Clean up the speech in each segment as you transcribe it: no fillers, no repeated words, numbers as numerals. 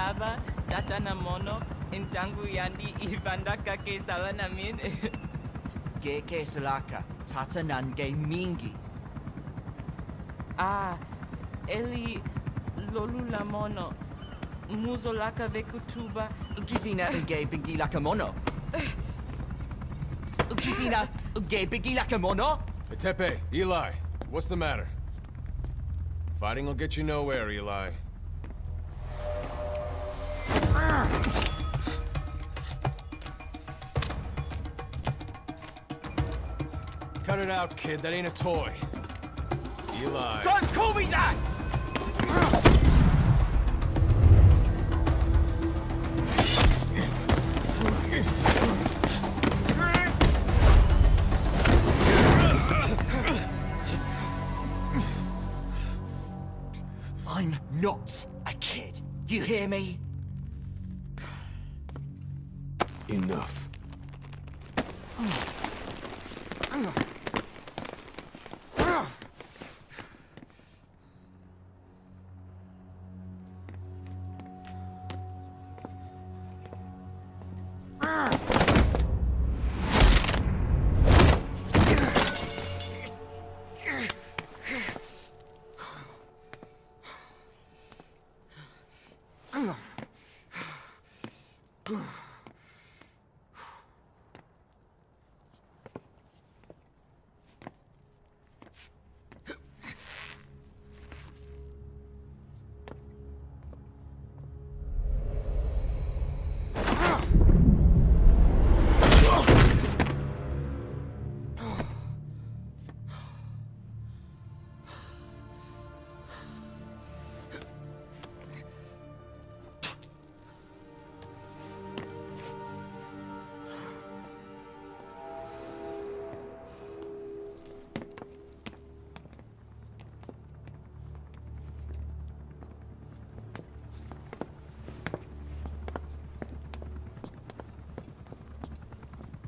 Baba, Tata Namono, Intangu Yandi, Ivandaka ke Salanamin. Geke Salaka, Tata Nange Mingi. Ah, Eli Lolulamono, Muzolaka Vekutuba. Ukizina Nge Bingi Lakamono. Ukizina Nge Bingi Lakamono. Tepe, Eli, what's the matter? Fighting will get you nowhere, Eli. Cut it out, kid. That ain't a toy. Eli. Don't call me that! I'm not a kid. You hear me? Enough.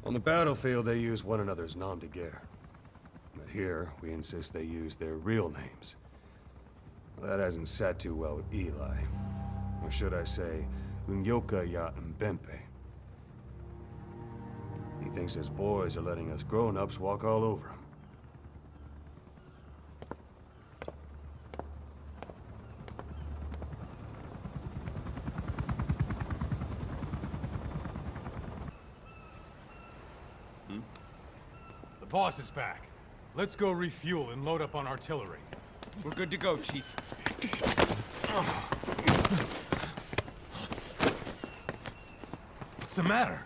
On the battlefield, they use one another's nom de guerre. But here, we insist they use their real names. Well, that hasn't sat too well with Eli. Or should I say, Unyoka ya Mbempe. He thinks his boys are letting us grown-ups walk all over him. The boss is back. Let's go refuel and load up on artillery. We're good to go, Chief. What's the matter?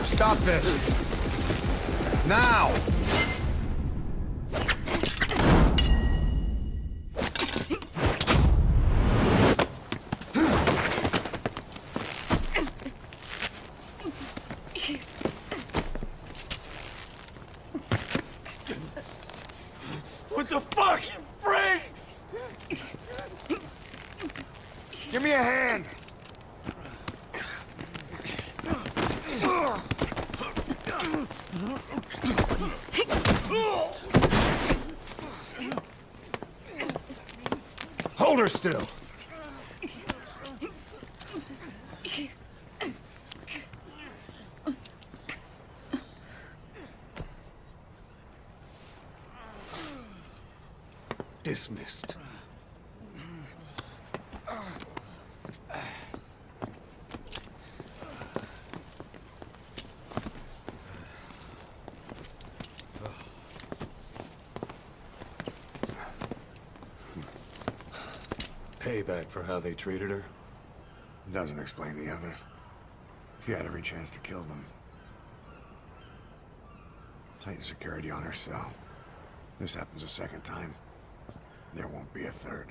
Stop this! Now! What the fuck, you freak? Give me a hand! Hold her still! Dismissed. Payback for how they treated her? Doesn't explain the others. She had every chance to kill them. Tight security on her cell. This happens a second time. There won't be a third.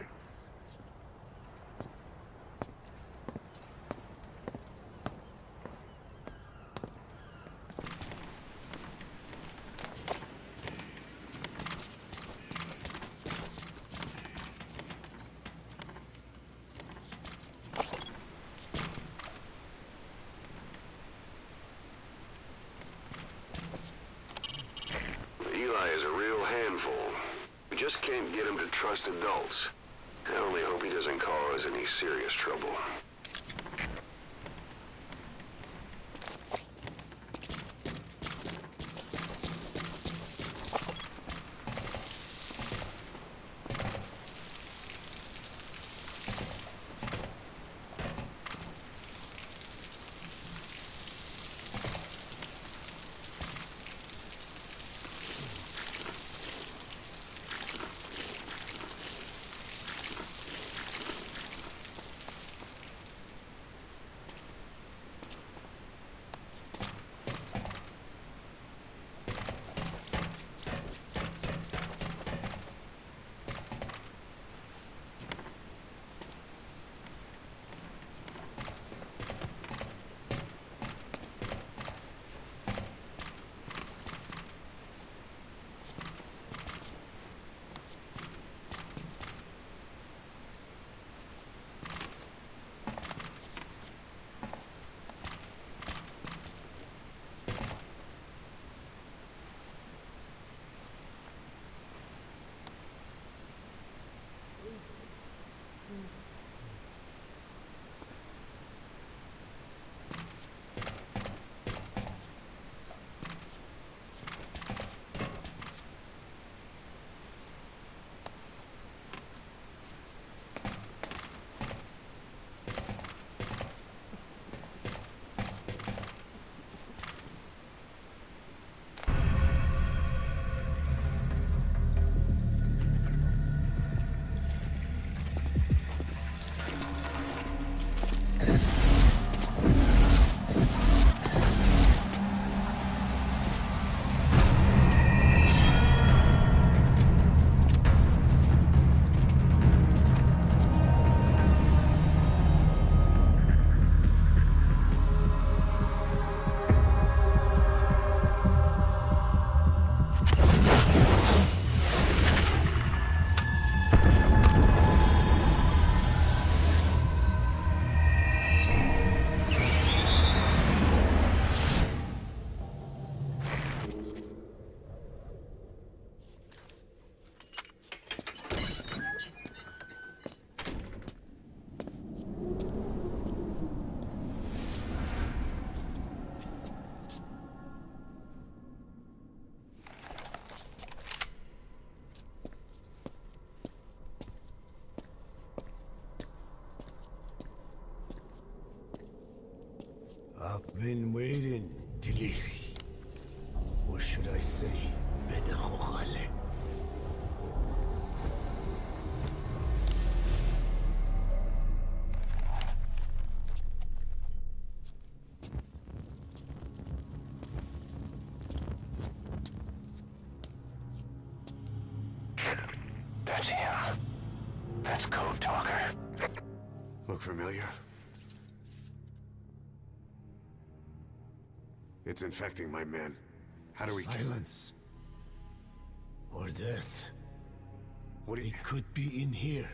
Eli is a real handful. We just can't get him to trust adults. I only hope he doesn't cause any serious trouble. I've been waiting, Tillich. Or should I say, Bedachochale. That's him. That's Code Talker. Look familiar? It's infecting my men. How do we... Silence. Or death. What do you... It could be in here.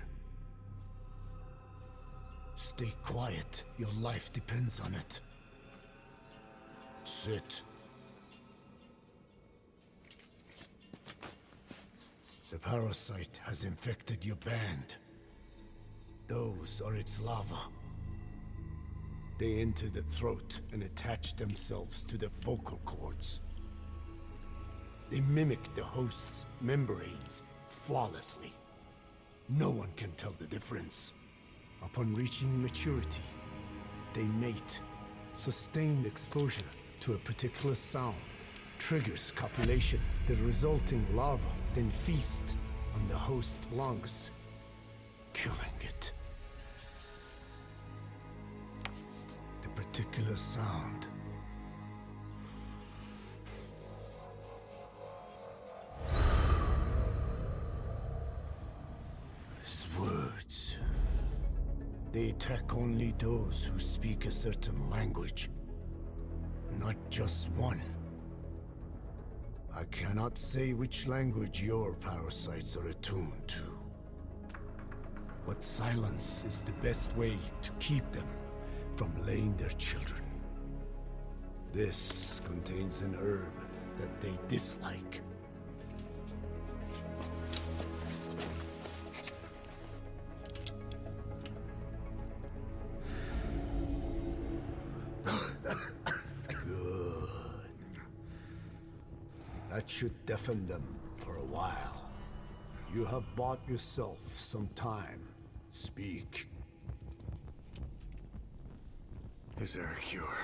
Stay quiet. Your life depends on it. Sit. The parasite has infected your band. Those are its larvae. They enter the throat and attach themselves to the vocal cords. They mimic the host's membranes flawlessly. No one can tell the difference. Upon reaching maturity, they mate. Sustained exposure to a particular sound triggers copulation. The resulting larva then feast on the host lungs, killing it. The particular sound is words. They attack only those who speak a certain language, not just one. I cannot say which language your parasites are attuned to. But silence is the best way to keep them from laying their children. This contains an herb that they dislike. That should deafen them for a while. You have bought yourself some time. Speak. Is there a cure?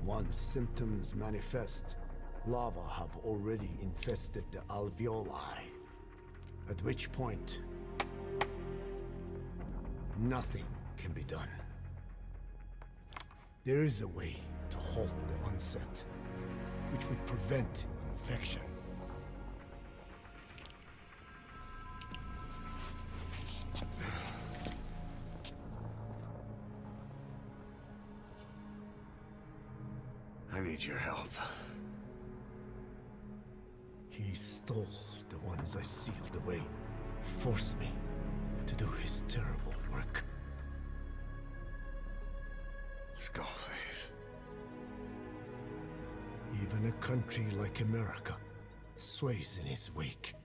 Once symptoms manifest, larvae have already infested the alveoli. At which point, nothing can be done. There is a way to halt the onset, which would prevent infection. I need your help. He stole the ones I sealed away, forced me to do his terrible work. Skullface. Even a country like America sways in his wake.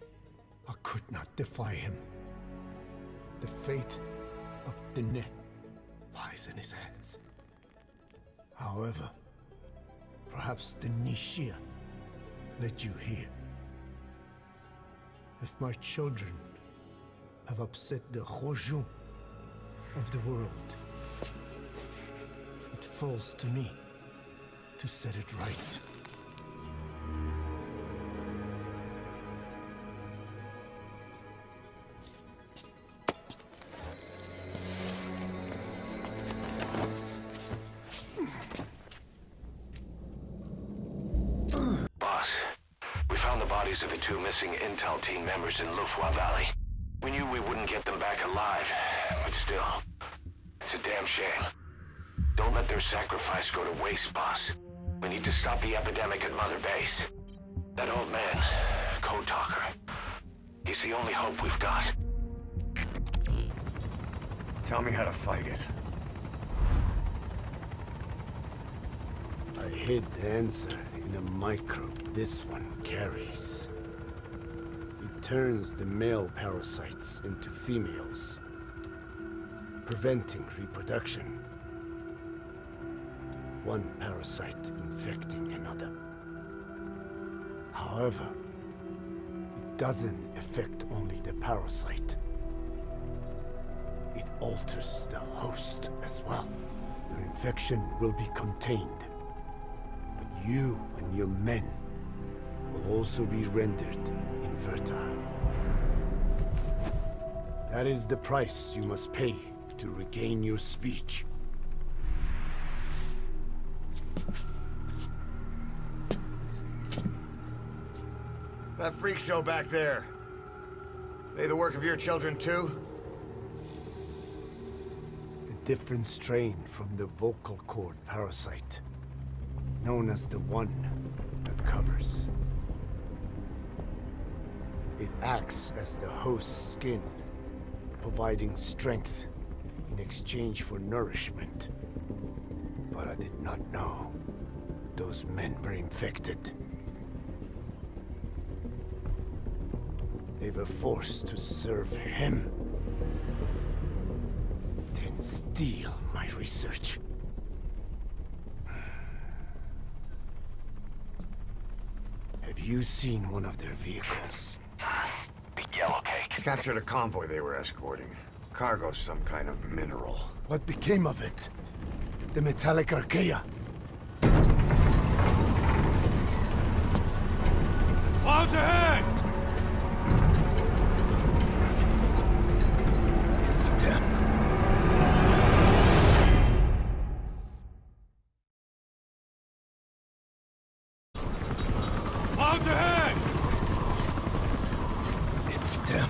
I could not defy him. The fate of Dine lies in his hands. However, perhaps the Nishia led you here. If my children have upset the Hojun of the world, it falls to me to set it right. Boss, we found the bodies of the two missing Intel team members in Lufwa Valley. We knew we wouldn't get them back alive, but still, it's a damn shame. Don't let their sacrifice go to waste, boss. We need to stop the epidemic at Mother Base. That old man, Code Talker, he's the only hope we've got. Tell me how to fight it. I hid the answer in a microbe this one carries. It turns the male parasites into females, preventing reproduction. One parasite infecting another. However, it doesn't affect only the parasite. It alters the host as well. Your infection will be contained, but you and your men will also be rendered infertile. That is the price you must pay to regain your speech. That freak show back there. They the work of your children too? A different strain from the vocal cord parasite, known as the one that covers. It acts as the host's skin, providing strength in exchange for nourishment. But I did not know those men were infected. They were forced to serve him, then steal my research. Have you seen one of their vehicles? Captured a convoy they were escorting. Cargo, some kind of mineral. What became of it? The metallic archaea. Clouds ahead! It's them. Clouds ahead! It's them.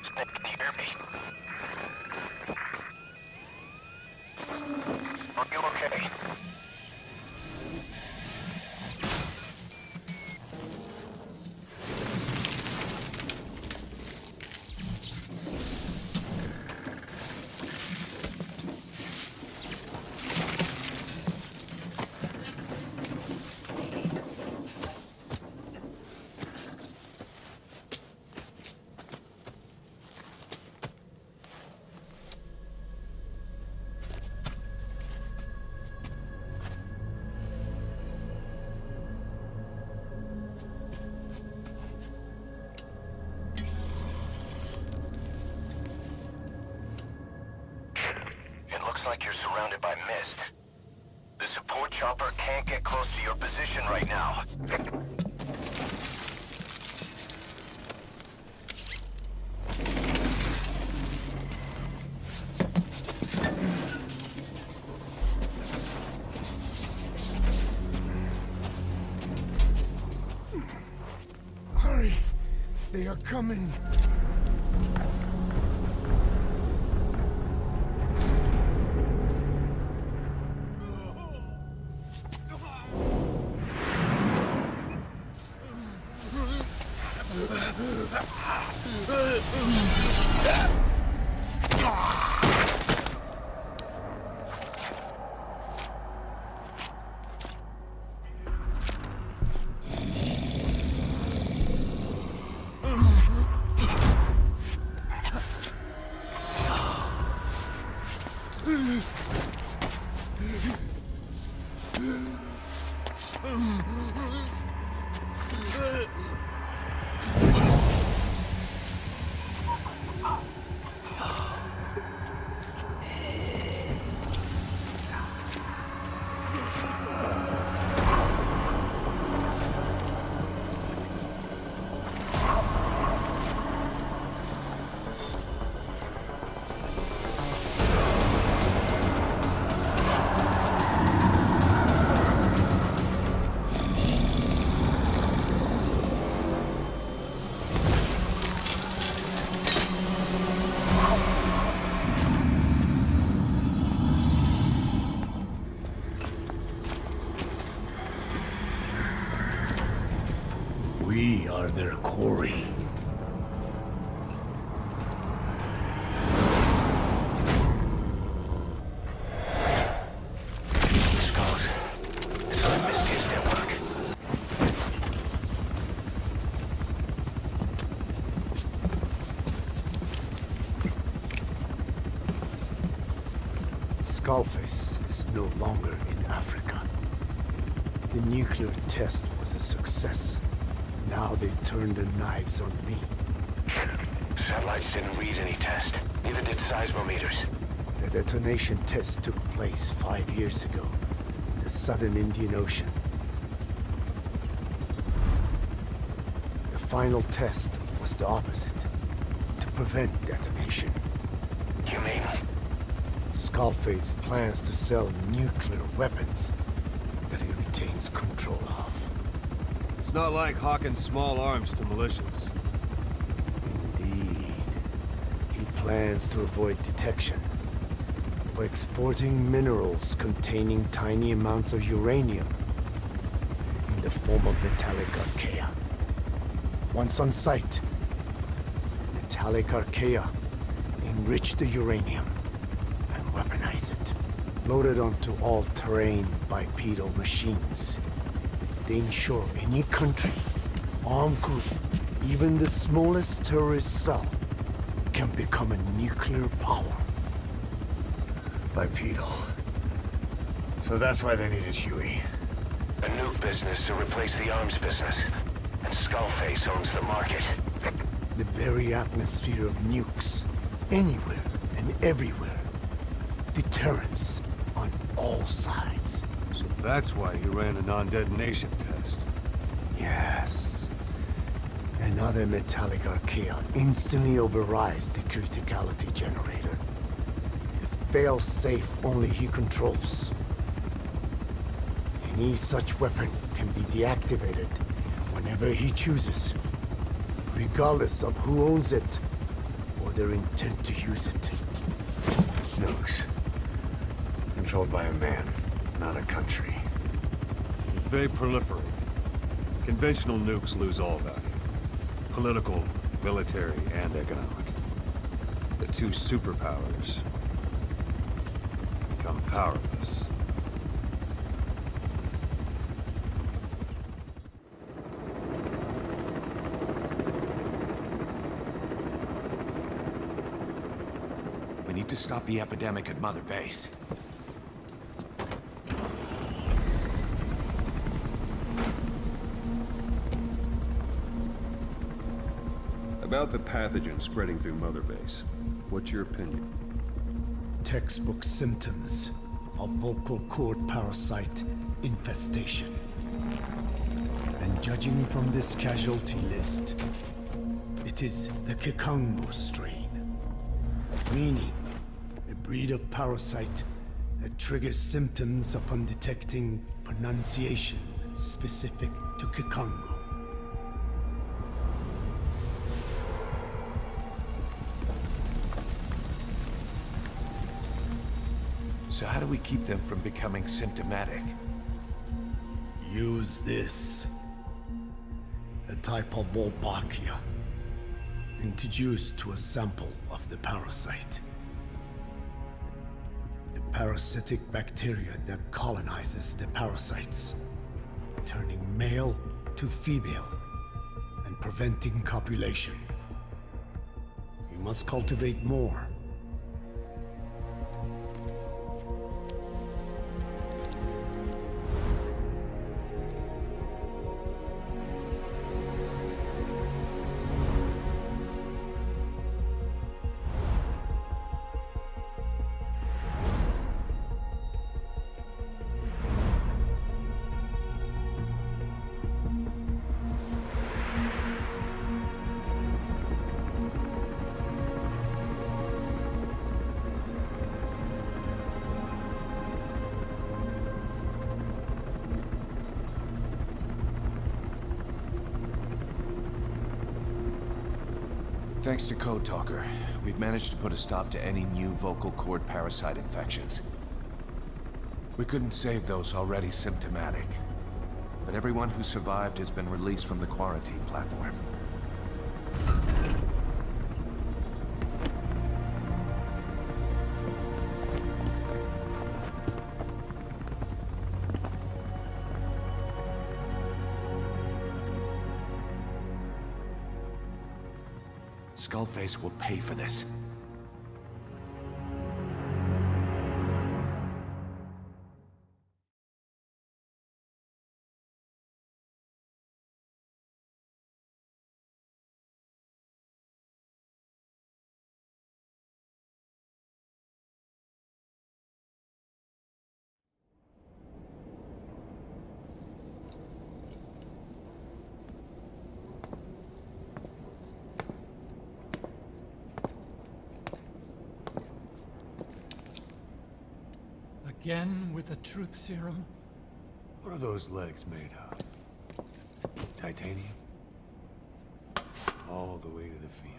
Snake, can you hear me? Are you okay? It looks like you're surrounded by mist. The support chopper can't get close to your position right now. Hurry! They are coming! We are their quarry. Skulls. This is Misty's network. Skullface is no longer in Africa. The nuclear test was a success. Now they turned their knives on me. Satellites didn't read any test. Neither did seismometers. The detonation test took place 5 years ago in the southern Indian Ocean. The final test was the opposite, to prevent detonation. You mean? Skullface plans to sell nuclear weapons that he retains control of. It's not like hawking small arms to militias. Indeed. He plans to avoid detection by exporting minerals containing tiny amounts of uranium in the form of metallic archaea. Once on site, the metallic archaea enrich the uranium and weaponize it. Loaded onto all-terrain bipedal machines, they ensure any country, armed group, even the smallest terrorist cell, can become a nuclear power. Bipedal. So that's why they needed Huey. A nuke business to replace the arms business. And Skullface owns the market. The very atmosphere of nukes, anywhere and everywhere. Deterrence on all sides. So that's why he ran a non-detonation test. Yes. Another metallic archaea instantly overrides the criticality generator. A fail-safe only he controls. Any such weapon can be deactivated whenever he chooses, regardless of who owns it or their intent to use it. Nukes. Controlled by a man, not a country. If they proliferate, conventional nukes lose all value. Political, military, and economic. The two superpowers become powerless. We need to stop the epidemic at Mother Base. About the pathogen spreading through Mother Base, what's your opinion? Textbook symptoms of vocal cord parasite infestation. And judging from this casualty list, it is the Kikango strain. Meaning, a breed of parasite that triggers symptoms upon detecting pronunciation specific to Kikango. So how do we keep them from becoming symptomatic? Use this. A type of Wolbachia, introduced to a sample of the parasite. A parasitic bacteria that colonizes the parasites, turning male to female and preventing copulation. You must cultivate more. Thanks to Code Talker, we've managed to put a stop to any new vocal cord parasite infections. We couldn't save those already symptomatic, but everyone who survived has been released from the quarantine platform. Skullface will pay for this. again with the truth serum? What are those legs made of? Titanium? All the way to the femur.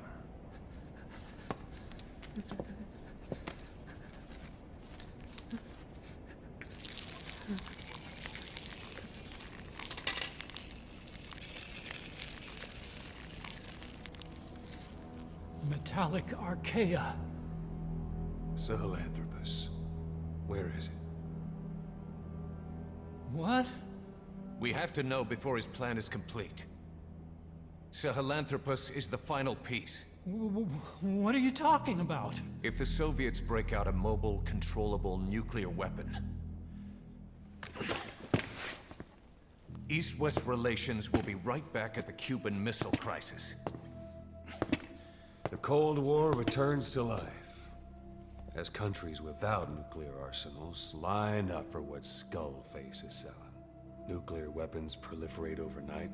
Metallic archaea. Sahelanthropus. Where is it? What? We have to know before his plan is complete. Sahelanthropus is the final piece. What are you talking about? If the Soviets break out a mobile, controllable nuclear weapon, East-West relations will be right back at the Cuban Missile Crisis. The Cold War returns to life as countries without nuclear arsenals line up for what Skullface is selling. Nuclear weapons proliferate overnight,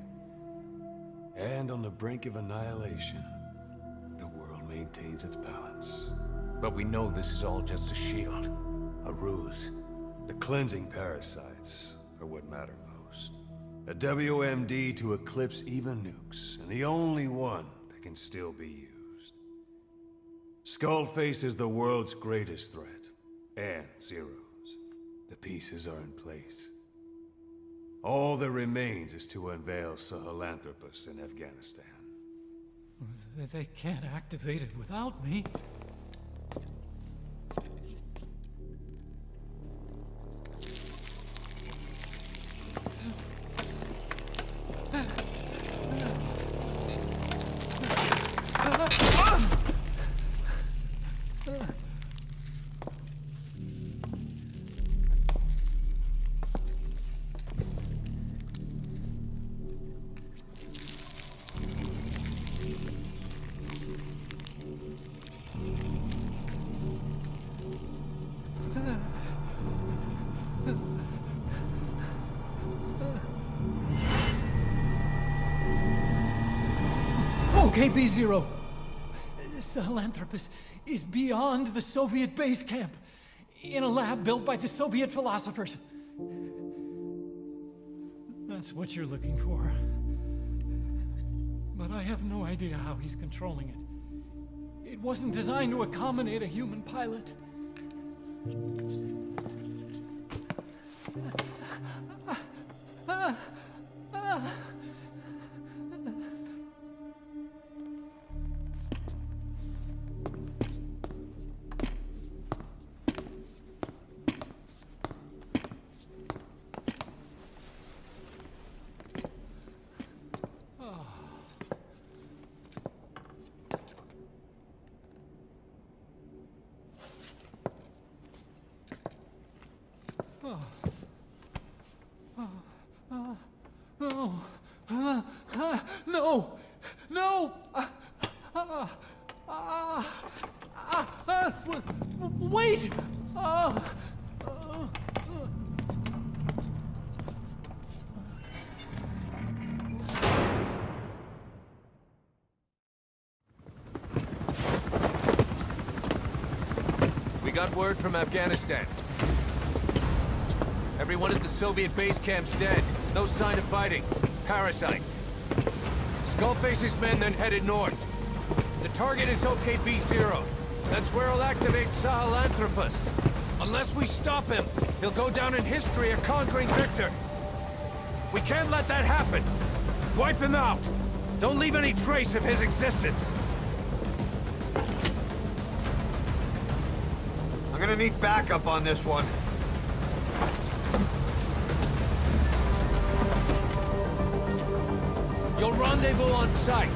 and on the brink of annihilation, the world maintains its balance. But we know this is all just a shield, a ruse. The cleansing parasites are what matter most. A WMD to eclipse even nukes, and the only one that can still be used. Skullface is the world's greatest threat, and Zero's. The pieces are in place. All that remains is to unveil Sahelanthropus in Afghanistan. They can't activate it without me. Okay, B-Zero. Sahelanthropus is beyond the Soviet base camp, in a lab built by the Soviet philosophers. That's what you're looking for. But I have no idea how he's controlling it. It wasn't designed to accommodate a human pilot. No! No! Wait! We got word from Afghanistan. Everyone at the Soviet base camp's dead. No sign of fighting. Parasites. Skullface's men then headed north. The target is OKB-0. That's where he'll activate Sahelanthropus. Unless we stop him, he'll go down in history a conquering victor. We can't let that happen. Wipe him out. Don't leave any trace of his existence. I'm gonna need backup on this one. You'll rendezvous on site.